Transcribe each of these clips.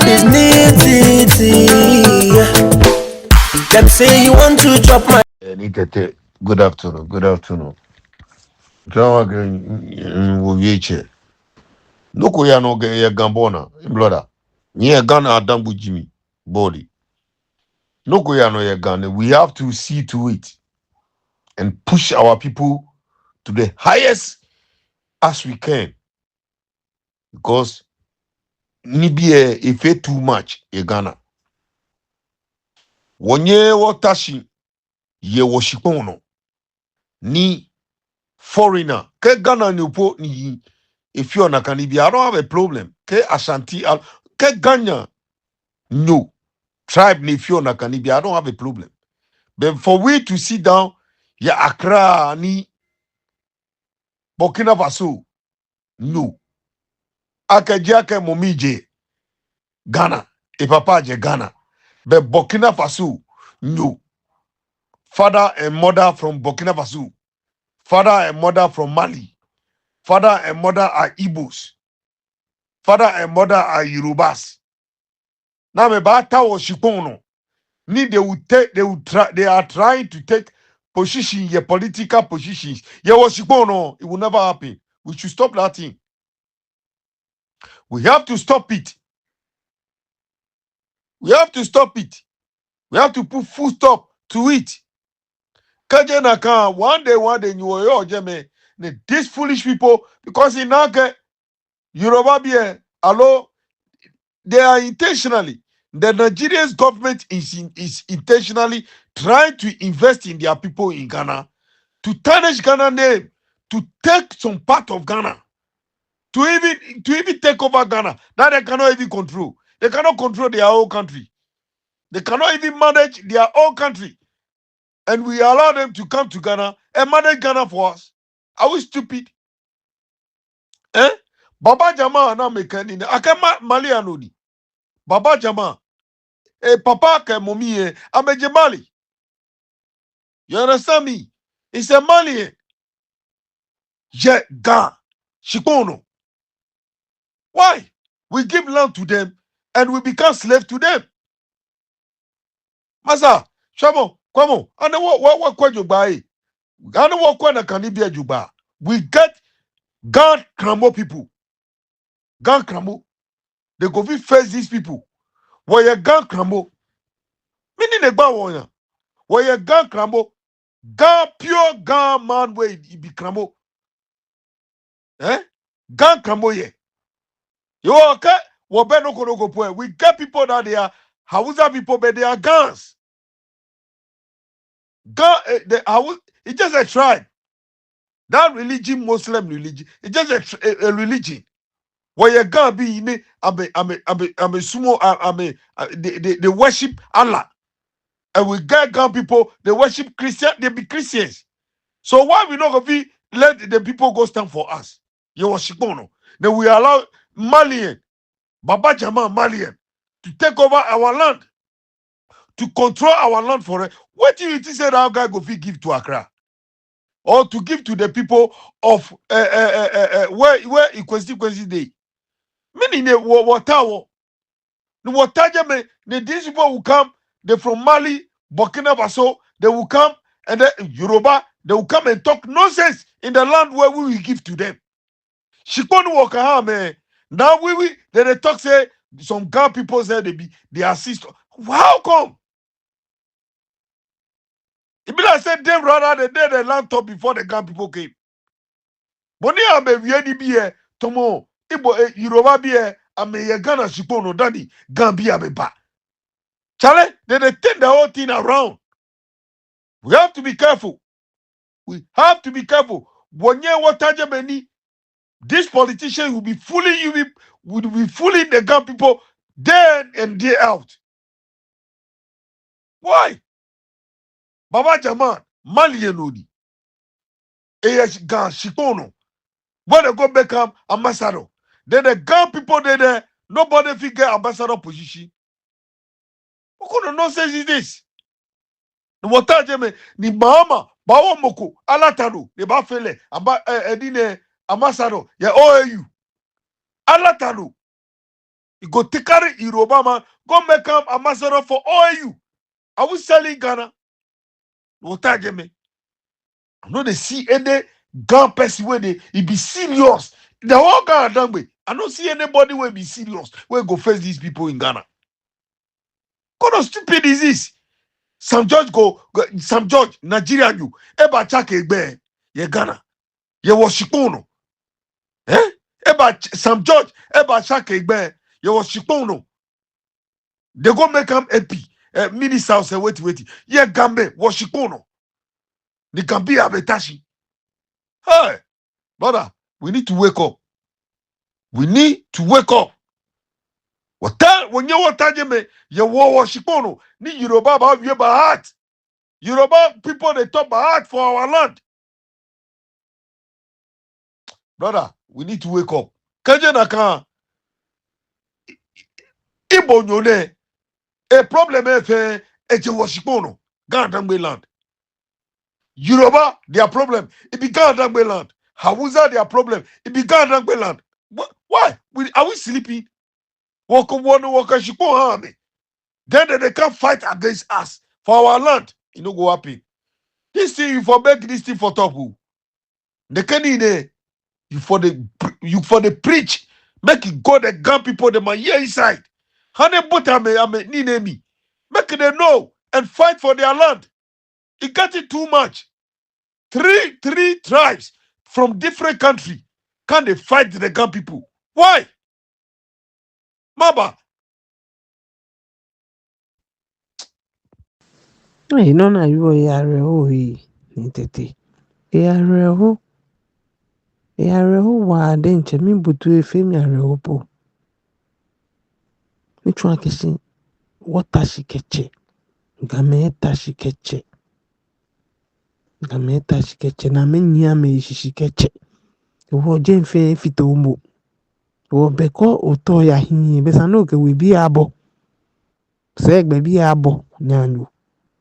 It's neat. Them say you want to drop my. Good afternoon. Good afternoon. John Woviche. Loko ya no ya Gambona, brother. Nye Ghana Adambu Jimmy body. Loko ya no ya Ghana. We have to see to it and push our people to the highest as we can. Because Nibie if too much in Ghana. Wonye watashi ye washipono. Ni foreigner. Ke Ghana ni upo ni if you're not Canibia, I don't have a problem. Ke Ashanti, ke Ghana, no. Tribe ni if you're not Canibia, I don't have a problem. But for we to sit down, ya Accra ni Burkina Faso, no. Akajake momije Ghana, e papa je Ghana. But Burkina Faso, no. Father and mother from Burkina Faso. Father and mother from Mali. Father and mother are Igbos. Father and mother are Yorubas. Now me bata wo shipono. Ni they are trying to take position, your political positions. Yeah, what shipono, it will never happen. We should stop that thing. We have to stop it. We have to stop it. We have to put full stop to it. Kajena kan one day you will jeme these foolish people because in Nage Yoruba be allo they are intentionally the Nigerian government is intentionally trying to invest in their people in Ghana to tarnish Ghana name to take some part of Ghana to even take over Ghana. Now they cannot even control. They cannot control their own country. They cannot even manage their own country. And we allow them to come to Ghana and manage Ghana for us. Are we stupid? Eh? Baba Jama na mekani ne akema Mali anoni. Baba Jama papa ke mommy ameje Mali. You understand me? It's a Mali. Je ga shikono. Why? We give land to them and we become slave to them. Masa, Shamo, Kwamo, and what Kwajuba? I know what Kwana Kanibia Juba. We get God Kramo people. God Kramo. They go face these people. Why a God Kramo? Meaning the Bawoya. Why a God Kramo? God pure God man way be Kramo. Eh? God Kramo ye. You okay? We get people that they are Hausa people, but they are guns. God, it's just a tribe. That religion, Muslim religion, it's just a religion. Where you gonna be in I'm a sumo, they worship Allah. And we get Ghana people, they worship Christian, they be Christians. So why we not gonna be let the people go stand for us? You worship no. Then we allow Malian, Baba Jama Malian, to take over our land, to control our land for it. What do you think say that guy go fit give to Accra? Or to give to the people of where equality day? Meaning the water, these people will come, they from Mali, Burkina Faso, they will come, and then Yoruba, they will come and talk nonsense in the land where we will give to them. Shikonu wakaha man. Now they talk say some Ghana people say they assist. How come? It be like say them rather the land top before the Ghana people came. Boni ame vieni be here, tomo Ibo Yoruba be here, ame ye Ghana Shikonu daddy Gambia be ba. Chale, they turn the whole thing around. We have to be careful. We have to be careful. This politician will be fooling you, will be fooling the Ghana people day in and day out. Why? Baba Jaman, Malienodi, AH Gan Shikono, when they go become ambassador, then the Ghana people there, nobody figure ambassador position. What kind of nonsense is this? Ni Bahama, Bawa Moko, Alatano, the Bafele, Edine, ambassador, ya OAU. Alatalo. You go take carry Yoruba man, go make him ambassador for OAU. Are we selling Ghana? No Ga-Dangme. I know they see any gun person where he be serious. The whole Ga-Dangme. I don't see anybody where be serious. Where go face these people in Ghana. What kind of stupid is this? Some George Some George, Nigeria you. Eba chake egbe. Ye Ghana. Ye washipono. Eh? Some George, eba chake egbe. Ye washipono. They go make him AP. Minister say wait. Ye Gambe, washipono. They can be abetashi. Hey, brother, we need to wake up. We need to wake up. When you want me, you war shipono. Ni Yoruba ba you by heart. Yoruba people they talk by heart for our land. Brother, we need to wake up. Kaje naka Ibo nyone a problem efe eche washipono. Ga-Dangme land. Yoruba, their problem. It be Ga-Dangme land. Hausa, their problem. It be Ga-Dangme land. Why? Are we sleeping? Then they can't fight against us for our land. You know, go happy. This thing you for make this thing for top. They can't in you for the preach. Make it go the gun people the man here inside. Honey butter me. Make them know and fight for their land. It got it too much. Three tribes from different country. Can they fight the gun people? Why? Maba. Hey, no, na you are oh, tete. Yareho, wa denche mi butu efemi yareho po. Which one kisi? Wata shikeche. Gameta shikeche. Na menya me shikeche. Wo jenfe fito umbo. Wo beko oto ya hini. Besa no ke we bi abo. Segbe bi abo. Nyanyo.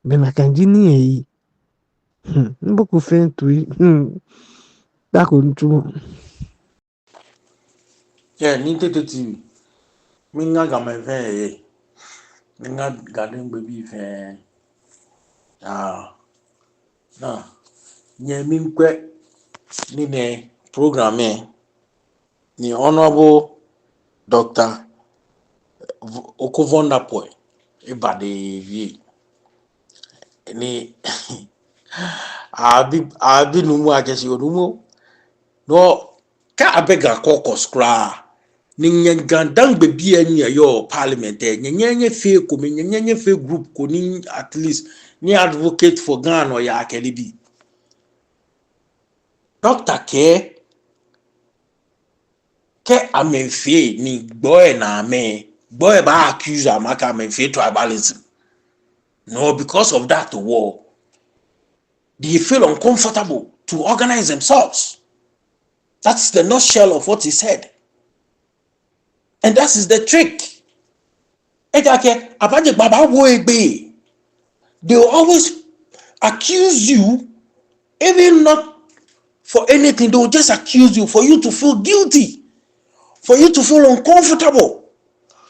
Bena kanjini yi. Mboku fentui. Dako nchumo. Yeah, ni tete TV. Minga game fe. Minga Ga-Dangme bi fe. Na. Nye minkwe ni ne programme ni Honorable Dr. Okovondapoy ibade vi ni abi numu ajesi onumo no ka abega kokos kra ni Ga-Dangme bi eni yo parliament nyenye fe ko nyenye fe group ko ni at least ni advocate for Ghana ya akelibi Dr. Ke amenfie ni boy na me boy ba accuse amaka amenfie tribalism. No, because of that war, they feel uncomfortable to organize themselves. That's the nutshell of what he said. And that is the trick. They will always accuse you, even not for anything, they will just accuse you for you to feel guilty, for you to feel uncomfortable.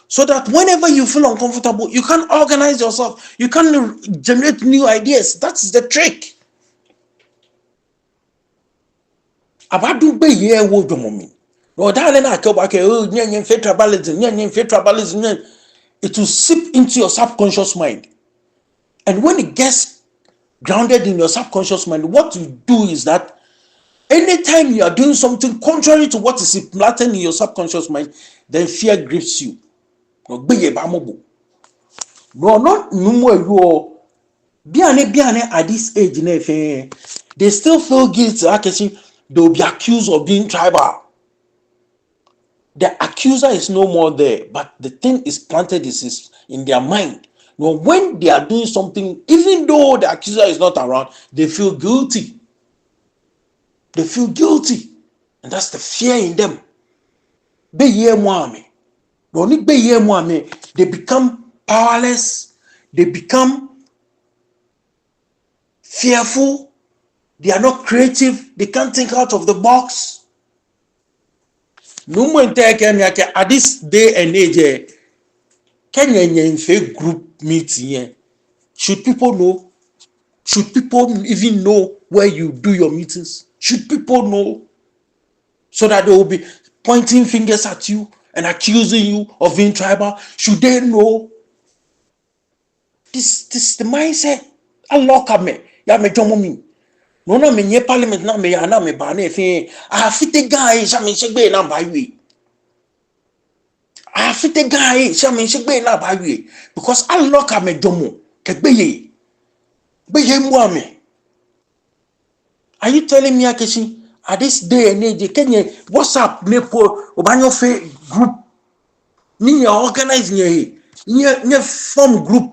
So that whenever you feel uncomfortable, you can organize yourself. You can generate new ideas. That's the trick. Abadugbe ye wo dwomomi. No dale na akobake oh nyenye tribalism. It will seep into your subconscious mind. And when it gets grounded in your subconscious mind, what you do is that anytime you are doing something contrary to what is implanted in your subconscious mind, then fear grips you. No not numu biane at this age they still feel guilty. Actually, they will be accused of being tribal. The accuser is no more there, but the thing is planted is in their mind. Now, when they are doing something, even though the accuser is not around, they feel guilty. They feel guilty, and that's the fear in them. They become powerless. They become fearful. They are not creative. They can't think out of the box. no more Kenya at this day and age. Kenya in fake group meeting. Should people know? Should people even know where you do your meetings? Should people know? So that they will be pointing fingers at you and accusing you of being tribal. Should they know? This is the mindset. Allah kame ya me jomo mi. No na me nye parliament na me ya na me ba na fe. I fit guy sha me shegbe na ba wi. I fit guy sha me shegbe na ba wi because Allah kame jomo kegbe ye. Be ye mu ame. Are you telling me Akeshi at this day and age Kenya WhatsApp nepo obanyo fe group ni organize nye form group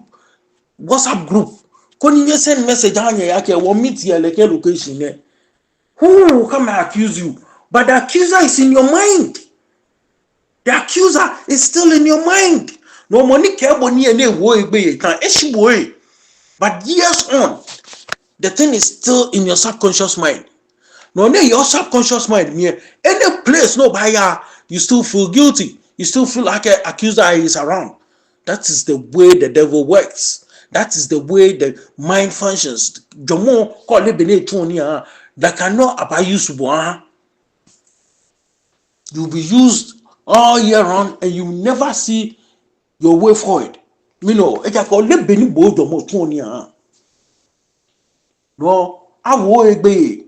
WhatsApp group koni nye send message anya yake wo meet ya leke location ne who come and accuse you but the accuser is in your mind. The accuser is still in your mind. No money ke boni ene wo egbe ye kan eshibo but years on the thing is still in your subconscious mind. No, your subconscious mind, any place, no, by you still feel guilty. You still feel like an accuser is around. That is the way the devil works. That is the way the mind functions. Jomo call it that cannot abuse you. You'll be used all year round and you never see your way forward. You know, it call it Benny Bo Jomo. No, I will be.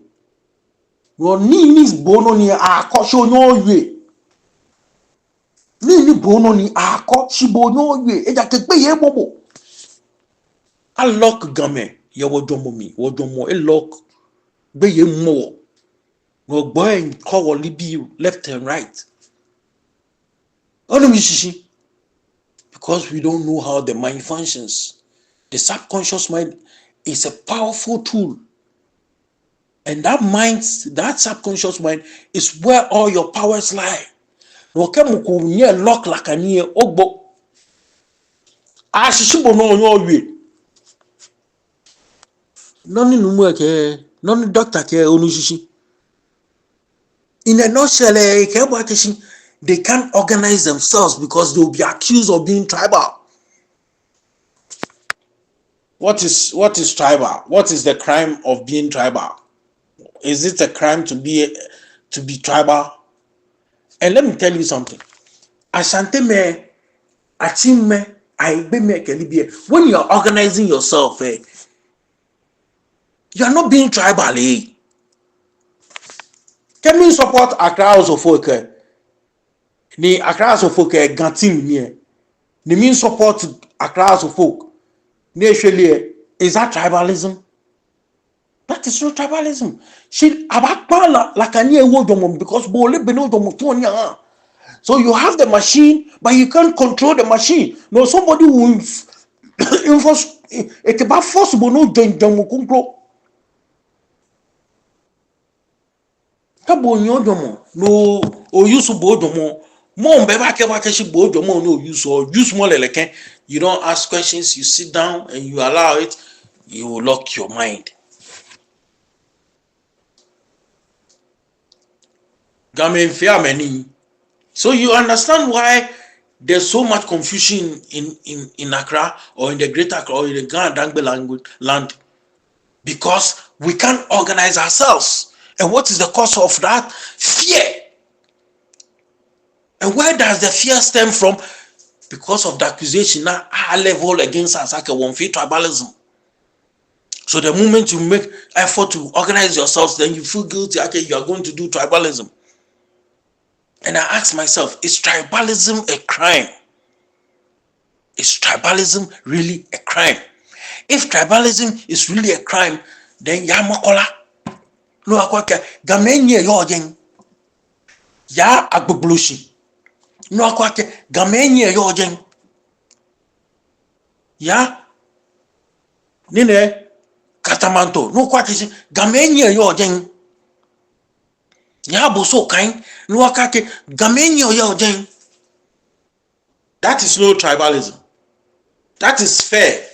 Your ni bono ni ako sho no ywe. Ni bono ni ako shibo no ywe. Eja kekpe ye bobo. A lock game ye wojomo mi. Wojomo e lock be ye mo. No boy and call libi left and right. Shishi. Because we don't know how the mind functions. The subconscious mind is a powerful tool. And that mind, that subconscious mind is where all your powers lie. No kemuku nye lock like a near ogbo. Ashishibo no nyowe. None numu ke, none doctor ke onushishi. In a nutshell, they can't organize themselves because they'll be accused of being tribal. What is tribal? What is the crime of being tribal? Is it a crime to be tribal? And let me tell you something. Asante me, achim me, aigbe me kelibie. When you are organizing yourself, you are not being tribal. Can you support Accra House of Folk? Ni Accra House of Folk gantim ni. Ni mean support Accra House of Folk. Ni actually is that tribalism? That is not tribalism. She abakpa la kanye wodomo because bole beno domo tonya. So you have the machine, but you can't control the machine. No, somebody will enforce it about forcible no domo control. Kabo nyodomo no o use bodomo. Mo mbeba ke ba keshi bodomo no use or use more leleken. You don't ask questions, you sit down and you allow it, you will lock your mind. So you understand why there's so much confusion in Accra or in the Greater Accra or in the Ga-Dangme land because we can't organize ourselves. And what is the cause of that? Fear. And where does the fear stem from? Because of the accusation now high level against us like a one-feet tribalism. So the moment you make effort to organize yourselves, then you feel guilty. Okay, you are going to do tribalism. And I ask myself, is tribalism a crime? Is tribalism really a crime? If tribalism is really a crime, then Yamakola, no akwake, Gamenye yojen, ya agbublushi, no akwake, Gamenye yojen, ya nine katamanto, no kwake, Gamenye yojen. That is no tribalism. That is fair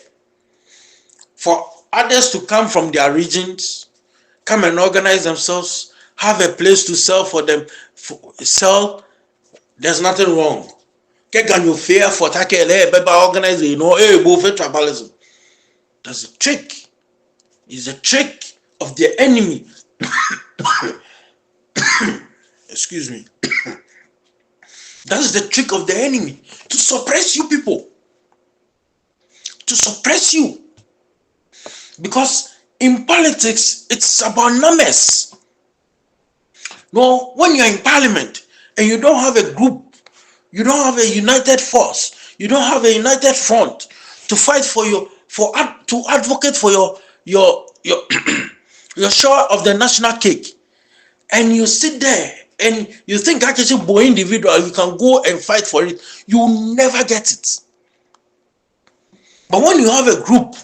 for others to come from their regions, come and organize themselves, have a place to sell for them, sell There's nothing wrong. Can you fear for take organize, hey, both tribalism. That's a trick. It's a trick of the enemy. Excuse me. That is the trick of the enemy, to suppress you people. To suppress you. Because in politics, it's about numbers. No, when you're in parliament and you don't have a group, you don't have a united force, you don't have a united front to fight for to advocate for your your share of the national cake, and you sit there and you think actually boy individual you can go and fight for it, you will never get it. But when you have a group,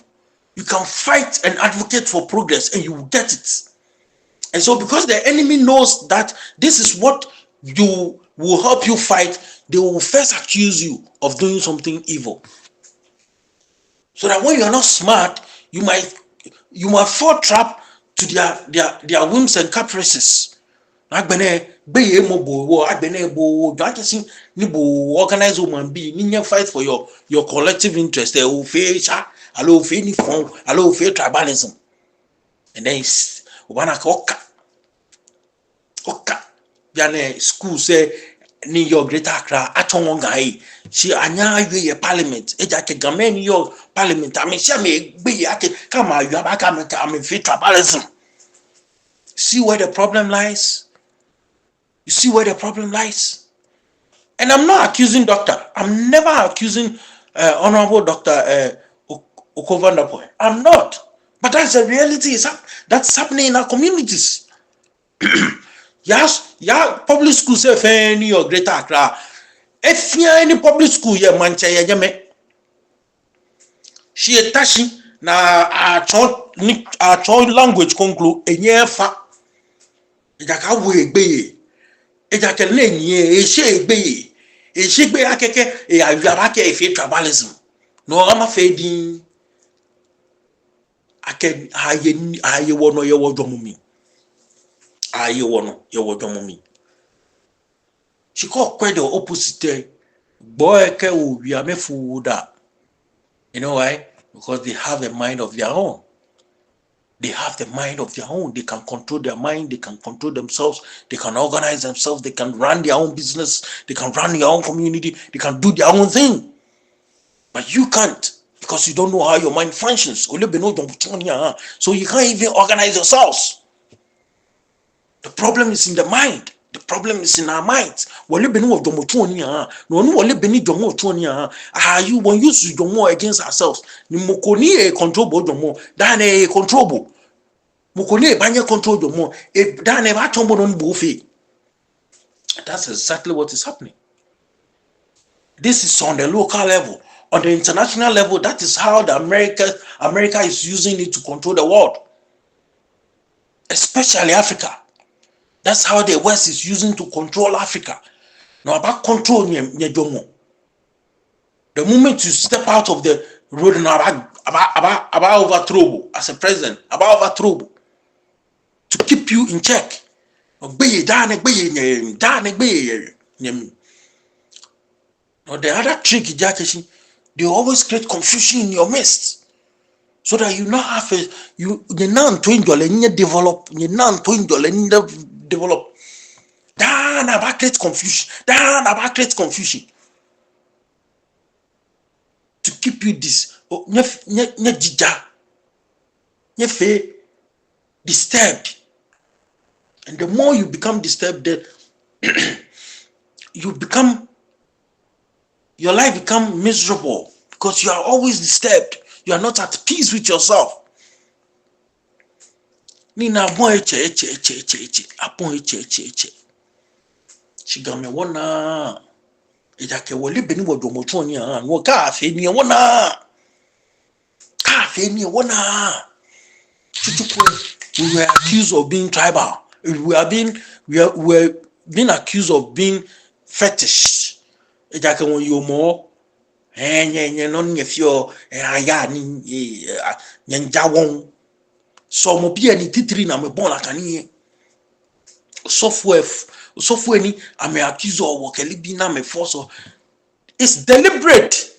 you can fight and advocate for progress and you will get it. And so because the enemy knows that this is what you will help you fight, they will first accuse you of doing something evil. So that when you are not smart, you might fall trap to their whims and caprices. Organize woman be fight for your collective interest. Tribalism. And then one Biane school say New York Greater Accra Achongai. She anya ye parliament. Eja ke Ga-Dangme New York parliament. I mean she me be ake come you have come tribalism. See where the problem lies? You see where the problem lies? And I'm not accusing doctor. I'm never accusing Honorable Dr. Okovandapoy. I'm not. But that's the reality. That's happening in our communities. Yes, yeah, public school say New York Greater Accra. If you any public school here, mancha she attaching na a language conclude enye fa. Ejaka we gbe. Ejaka lenye e gbe. E gbe akeke e ayabake e tribalism. No ama fedin ake haye wono ye wodwomumi. Aye wono ye wodwomumi. She called quite the opposite. Boy ke we are mefuda. You know why? Because they have a mind of their own. They have the mind of their own. They can control their mind. They can control themselves. They can organize themselves. They can run their own business. They can run their own community. They can do their own thing. But you can't, because you don't know how your mind functions. So you can't even organize yourselves. The problem is in the mind. The problem is in our minds. When you when you use more against ourselves, you control more than a control. Control more. That's exactly what is happening. This is on the local level. On the international level, that is how the America is using it to control the world, especially Africa. That's how the West is using to control Africa. Now about control the moment you step out of the road now about overthrow as a president, about overthrow to keep you in check. Now the other trick is they always create confusion in your midst, so that you not have you not to develop, you not to develop. Down about create confusion. Down about create confusion to keep you this disturbed. And the more you become disturbed, your life become miserable, because you are always disturbed. You are not at peace with yourself. Nina boy she got me one Ejake wole beni wodomoto ni no cafe ni wona. Cafe ni wona. We were accused of being tribal. We were being accused of being fetish. Ejake won you more. Nye no nyefio aya ni nja won. So mo bia ni titiri na me bon la kanie. Software So for any, I may accuse or work na me force or it's deliberate.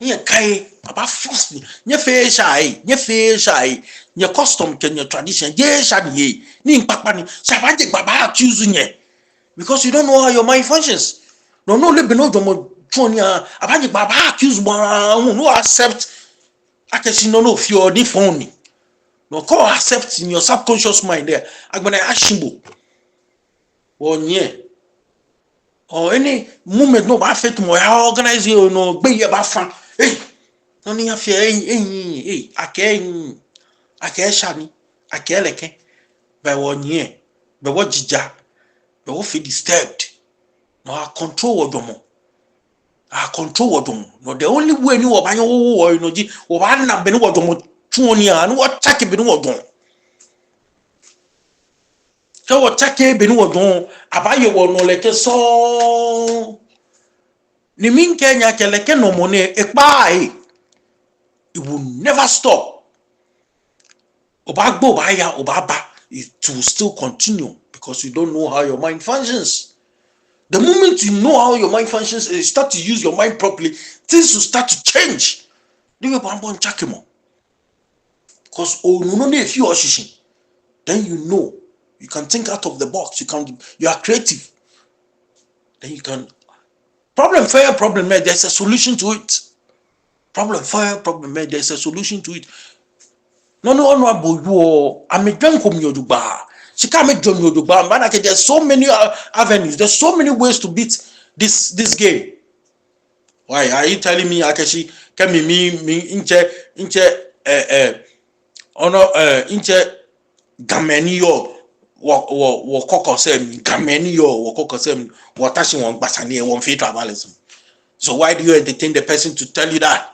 Nye kai about force me. Nye fe shy. Nye custom ke nye tradition. Ye sha ni. Ni papa ni. Shabaje baba accuse nye. Because you don't know how your mind functions. No lebe no domo chonya. Abaje baba accuse one no accept. Akesi no fear ni phone. No call accept in your subconscious mind there. Agbana ashimbo. Onye. Or any moment no ba fit mo ya organize you no gbe ye ba fan. Hey. No ni afia hey ake shani ake leke be wonye be wo jija be wo feel disturbed. No I control wodomo. No the only way ni wo ba yan wo you know ji wo ba na be ni wodomo tun ni an wo check be ni wodomo. So what check be ni wodomo abaye wo no leke so ni min kenya keleke no mo ne epa it will never stop. Obagbo baya obaba it will still continue because you don't know how your mind functions. The moment you know how your mind functions and you start to use your mind properly, things will start to change. Because if you are shishin, then you know you can think out of the box. You are creative. Then you can problem, there's a solution to it. There's a solution to it. No, I'm a drunk of Yoduba. She can't make John Yoduba. Man, there's so many avenues. There's so many ways to beat this game. Why are you telling me Akashi can me inche Ga-Dangme wo kokosem Ga-Dangme wo kokosem watashi won basani won fit tribalism. So why do you entertain the person to tell you that?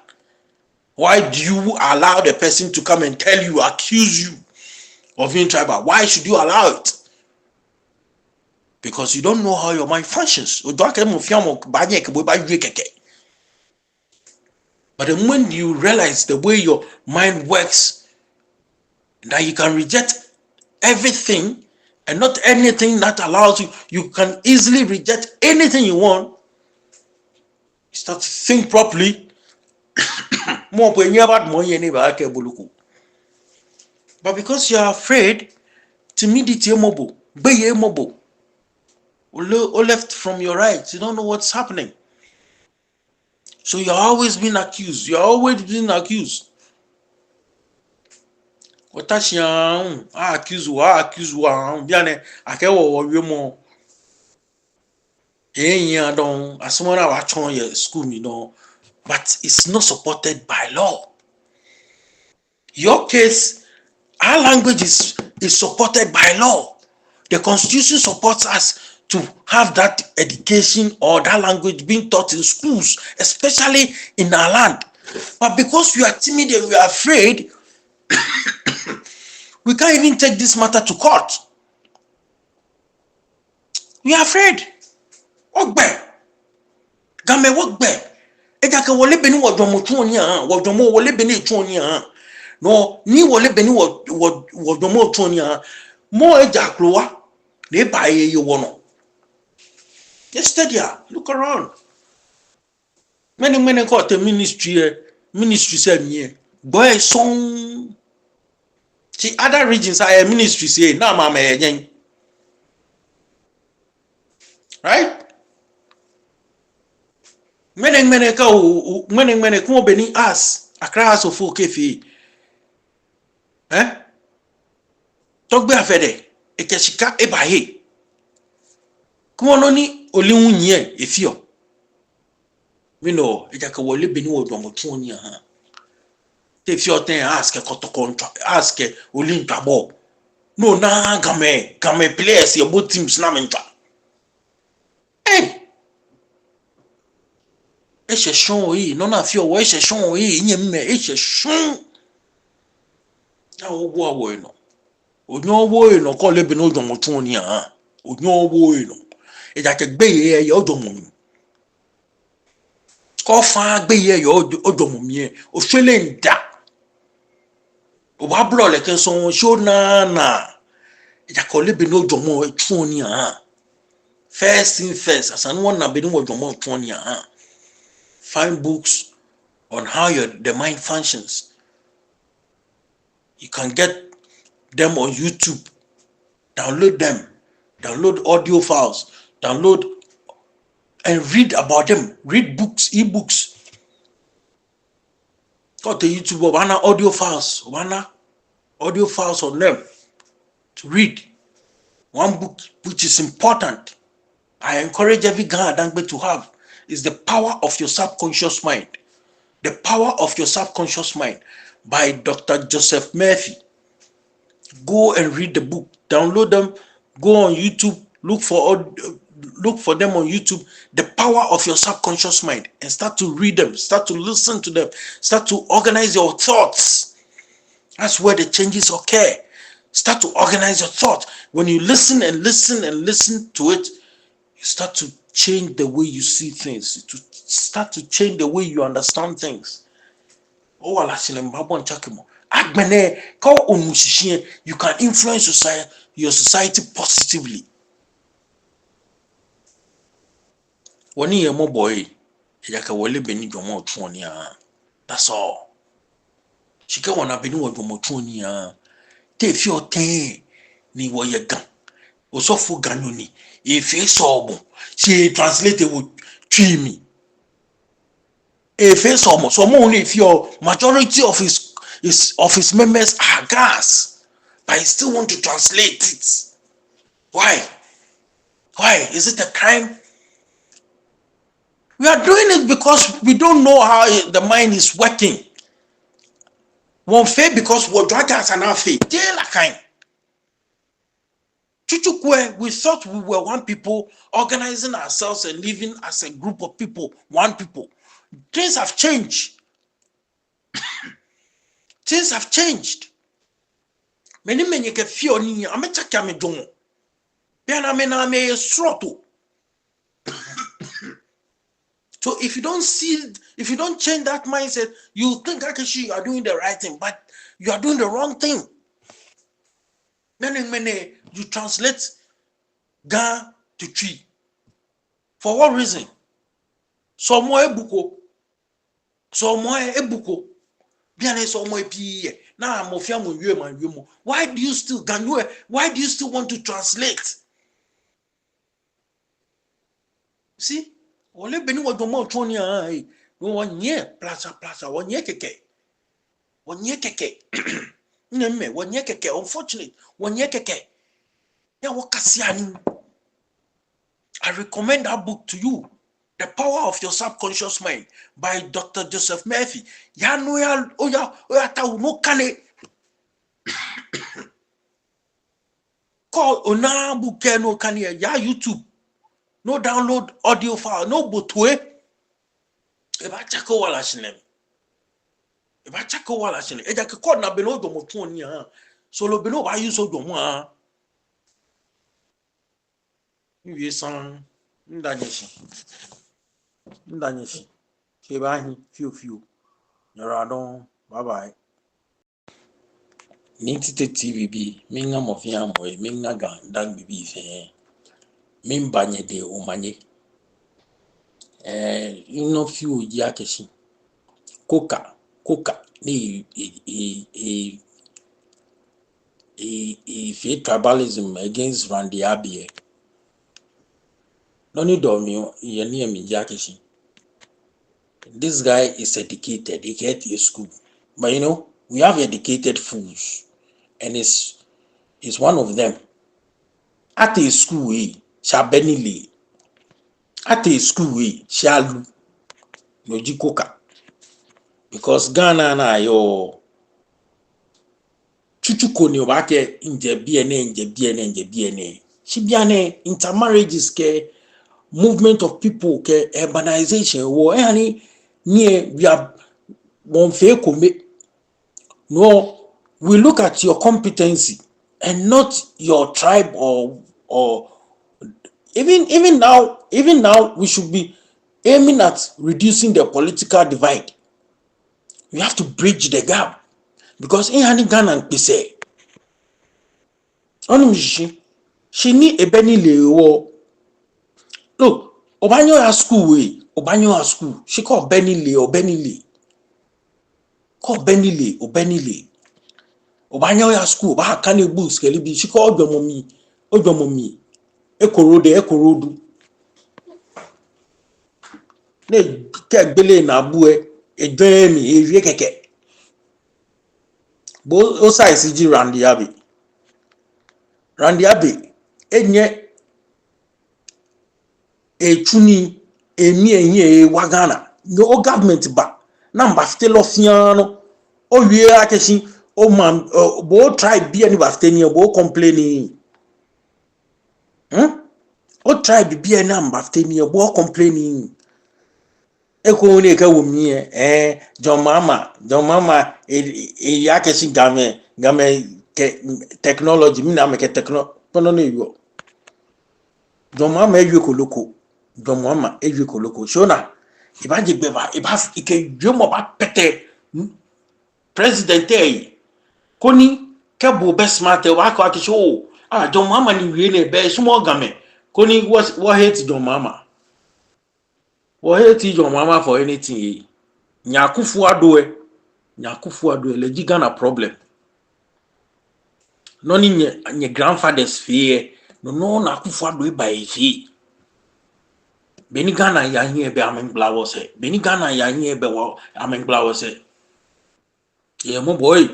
Why do you allow the person to come and tell you, accuse you of being tribal? Why should you allow it? Because you don't know how your mind functions. But the moment you realize the way your mind works, that you can reject everything and not anything that allows you can easily reject anything you want. You start to think properly. But because you are afraid, timidity mobile, be mobile, or left from your right, you don't know what's happening. So you're always being accused. What I accuse you, Biane, I can't worry more. Yeah, don't as someone I watch on your school, you know, but it's not supported by law. Your case, our language is supported by law. The Constitution supports us to have that education or that language being taught in schools, especially in our land. But because we are timid and we are afraid, we can't even take this matter to court. We are afraid. Game work back. Ejaka wole beni wodomo tuoni an, wodomo wole beni tuoni an. No, ni wole beni wodomo tuoni an. Mo ejaklowa, ne baye yo wono. Just study, look around. Many got the ministry said me. Boy song. See other regions are ministry say na mama yen. Right? Many come beni us akra so fo kefi. Togbe afede ekeshika ebahe. Come on ni oliwunye efio. We know ejaka wole beni wodomo tuoni han. If your thing ask a ask a Olinka Bob. No, na game players, your both teams naminta. Hey, it's a show, none of your ways a show, it's a show. Now, boy, no. Would no boy, no call it no domotonia. Would no boy, no. It's like a bay, your domum. Call far bay, your odomum, or filling that. Wablo like so show na yakole be no jomo etwoni a first thing first as an one na be no jomo etwoni a find books on how the mind functions. You can get them on YouTube, download them, download audio files, download and read about them, read books, ebooks. Go to YouTube, obana audio files on them to read. One book which is important, I encourage every Ga-Dangme to have, is The Power of Your Subconscious Mind. The Power of Your Subconscious Mind by Dr. Joseph Murphy. Go and read the book, download them, go on YouTube, look for them on YouTube, The Power of Your Subconscious Mind, and start to read them, start to listen to them, start to organize your thoughts. That's where the changes occur. Start to organize your thoughts. When you listen and listen and listen to it, you start to change the way you see things, to start to change the way you understand things. Oh, you can influence your society positively. When you are boy, that's all. She can wanna be no more te fio te ni wo ye gan. Osofo ganoni. If he saw she translated with tree. If he saw so only if your majority of his members are gas, but he still want to translate it. Why? Is it a crime? We are doing it because we don't know how the mind is working. One faith because what dragons are not faith. We thought we were one people organizing ourselves and living as a group of people, one people. Things have changed. Things have changed. Many can feel ni amecha me don. Biana me sroto. So if you don't change that mindset, you think actually you are doing the right thing, but you are doing the wrong thing. Many, you translate Ga to tree. For what reason? Somewhere ebuko. Biane somewhere piye. Na mofia mo yue man yue mo. Why do you still want to translate? See? Ole beni wa domo choni ai. No wanye plaza wanye keke. Neme wanye keke, unfortunately wanye keke. Ya wakasiani. I recommend that book to you, The Power of Your Subconscious Mind by Dr. Joseph Murphy. Ya no ya ta no kane. Call ona book no kane ya YouTube. No download audio file, no botwe. Eba chako wala shinem. Eja ke call na beno do motu oni ha. Solo beno ba use do mo ha. Wie san ndanyeshi. Shebahi few. Nyaradon bye bye. Nintite TVB minga mofia moy minga Ga-Dangme bi fe. Min banye de omanye. Ino few ya keshi. Koka ni if tribalism against Randy Abie. No need of me yakeshi. This guy is educated, he get to school. But we have educated fools, and it's one of them. At a school, Shabenili. At a school, Shalu. Nojikoka. Because Ghana na yo chuchuko ni obake nje BNA. Shibiane intermarriages ke movement of people ke urbanization wo yani near we are one fair commit. No, we look at your competency and not your tribe or even now we should be aiming at reducing the political divide. We have to bridge the gap because in Ghana and Pise Onim she ni ebeni le wo. Look, obanyo ya school we, obanyo ya school. She call Benny Le. Call Benny Le. Obanyo ya school, ba kane books kelibi. She call Ojomomi. Ekorodu. Ne kegbele na bue, edemi, ewie keke. Bo osa isiji Randy Abbey. Enye echuni emi enye wagana. No government ba. Na mbafte lo fiano. O wie akeshi o man bo try bi ani bafte ni bo complaining. O try bi ani mbafte ni bo complaining. Eko ni ka wumi John Mama akeshi game technology mi na me ke techno pono no yo. John Mama ewe koloko. John Mama ewe koloko. Shona iba jigbeba iba ike jomo ba pete president koni kebo be smart wa ka akisho John Mama ni wie na be sumo game koni what hate John Mama. What hate John Mama for anything nyakufu adoe le Ghana problem no ni nye grandfathers fear no na kufu adoe by fi beni Ghana ya hie be amengbla wo se beni Ghana ya hie be wo amengbla wo se ye mo boy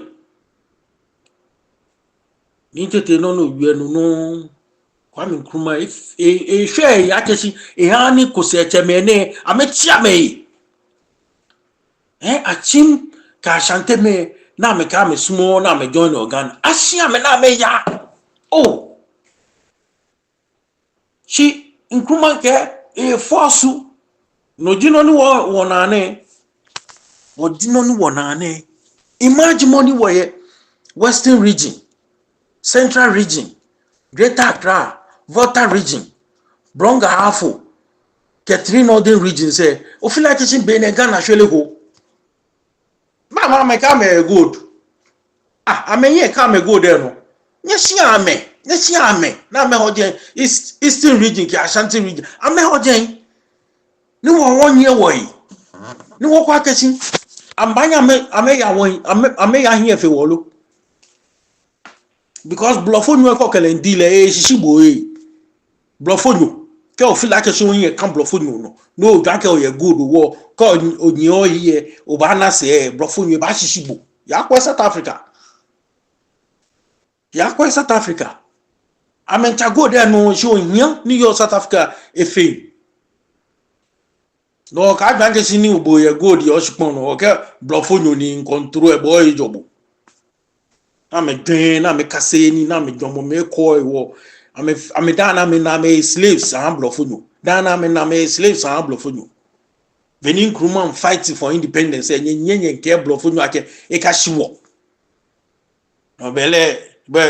ni tete no wie no Kwame Nkrumah if hwe ya keshi ha ni kosecheme ne amechia me achim ka shante me na me ka me sumo na me join organ ashia me na me ya she Nkrumah ke force no dino ni wonane imagine money wo western region, central region, greater Accra, Volta region, Bronga Afo, Catherine Northern region say o feel like it's be Ghana shele go. Mama me come good. Amenye come go there no. Nyesi ame. Na me hojen Eastern region ki Ashanti region. Ame hojen. Ni wo wonye wo yi. Ni wo kwa kesin. Ambanya ame ya won ame ya hie fe wolo. Because blofonyo ko kele ndile shishibo blofonyo ke o feel like so yin kan blofonyo no dwa ke o ye good wo ko onyi o ye o ba na se blofonyo ba shishibo ya kwa South Africa amenta go there no show yin ni yo South Africa efe no ka dwa ke si ni ubo ye good yo shipon no ke blofonyo ni control e boy jobo ame den na me kaseni na me jomo me ko ewo ame dana me na me slaves blofonyo dana me na me slaves blofonyo Benin Nkrumah fighting for independence nyenye nke blofonyo ake e ka shiwo no bele be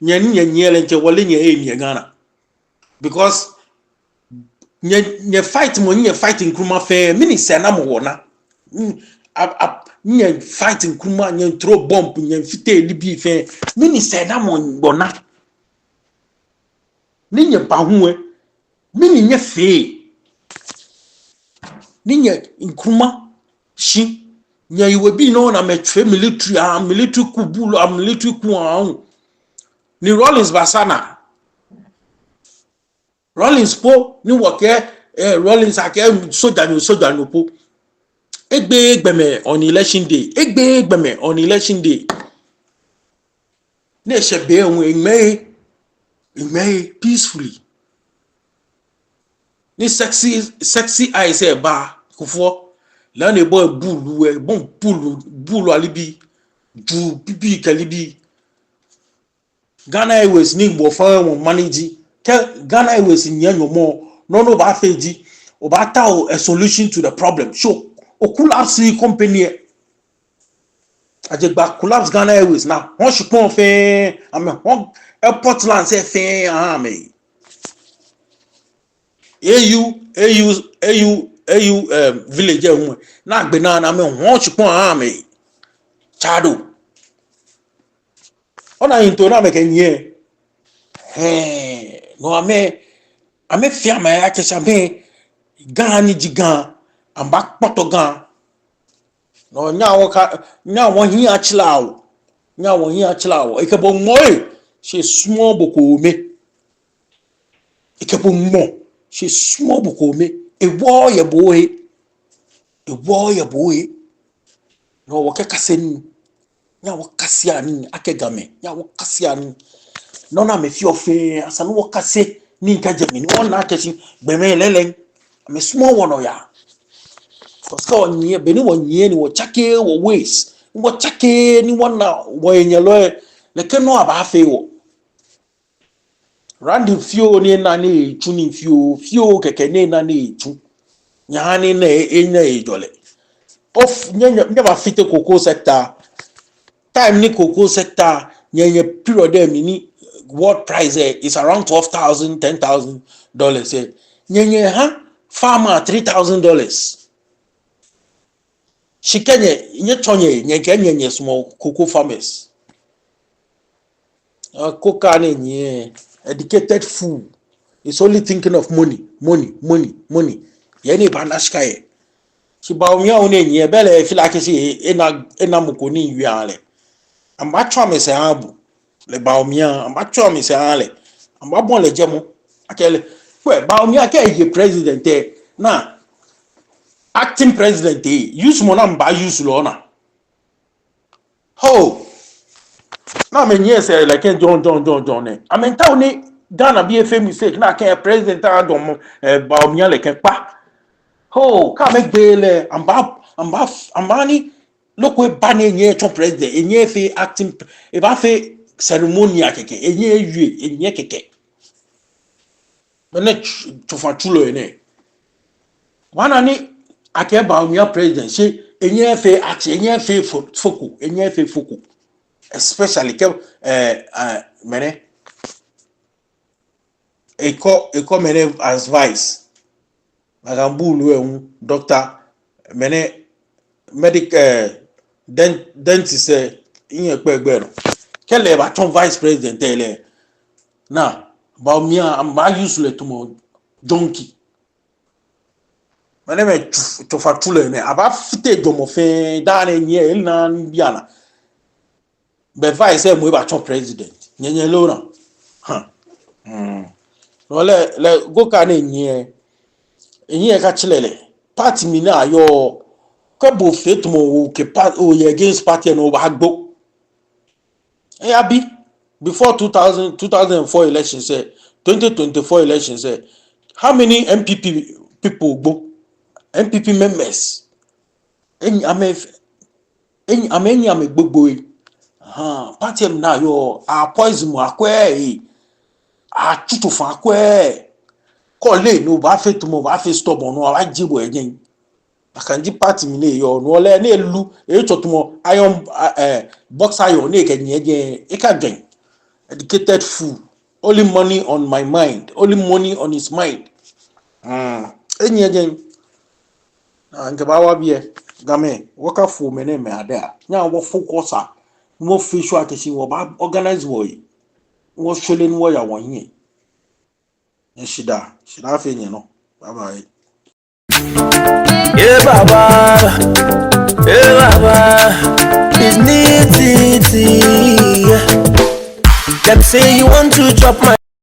nyenye le nke wole nye Ghana because nye fight mo nye fighting Nkrumah fe minister na mo wona nye fighting Nkrumah nye throw bomb nye fite libi fe minister na mo bona ni nye bahunwe mini nye fe ni nye Nkrumah shi nye iwe bi no na metwe military kubulu military ku ni Rollins Basana Rollins po ni woke Rollins ake soja no po egbe on election day ne shebe onwe ime peacefully ni sexy eyes ba kufo la ne boy bulu alibi ju bibi kalibi Ghana Airways ni gbo fa won manage Ghana Airways nyanyo mo no ba feji o ba ta a solution to the problem so o collapse company ajegba collapse Ghana Airways now won shupon fe won airport land say fe me AU village na gbe na me won shupon me chado ona into na me kenye no ame fia ma ya ke me gan ni jigan amba poto gan no nya wo hin achilao ike bo moy she small boko me ike bo mo she small boko me e wo ye boy no wo ke kaseni nya wo kasiani akegame nya wo kasiani no na me fi ofe asanu wo kase ni nka jemi ni won na kesin gbeme lelen me small one ya because ka onye be ni wonye ni wo chake wo ways wo chake ni won na wo enyelo le ke no aba fe wo randi fio ni na ni chu ni fio keke ni na ni chu nya ni na enya ejole of nya ba fite cocoa sector time ni cocoa sector nya period there mini world price is around $12,000 $10,000 nya ha farmer $3,000 shikenye nye chonye nye small cocoa farmers coca nye educated fool is only thinking of money yeni banashkaye Shibawumia une bele fila kesi ena mukoni yuale. Amba chwa me se abu. Le baumia amba chwa me se ale. Amba bon le jemo. Akele kwe baumia ke ye president na acting president use mo na mba use lo na. Ho. Na me nye se like John ne. Amenta une Ghana be a mistake na ke president adom baumia le ke pa. Ho ka me gbele ambani lokwe bane nye ton president enye fe acting e ba fe ceremony akeke enye yue enye keke mene tofa chulo ene wana ni ake ba umia president she enye fe action enye fe foku especially ke mene eko mene as vice magambulu doctor mene medical dentist in pe no kele ba ton vice president ele na ba mi am ba useless to mo donkey mene me to fatule ne aba fite domo fe da na nye el na biana be vice mo ba ton president nyenye lo na ha no le go ka na nye enye ka chilele party mi na yo Kabo fit mo ke part o ye against party no bagbo. Abi before 2004 elections 2024 elections how many MPP people go MPP members ame gbogbo party em na yo a poison mo akwe a tutu fa akwe ko le no ba fit mo ba fit stop no ba jibo ejen akanji party mi ne yo no le na elu e chotumo iron box iron ne kenye je e ka gen educated fool only money on my mind only money on his mind enye gen nke ba wa bie game waka fu me ne me ada nya wo focus mo facial attention wo ba organize wo yi wo shole ni wo ya wo yin e shida fe yin no bye bye. Yeah, Baba, it's neat. Them say you want to chop my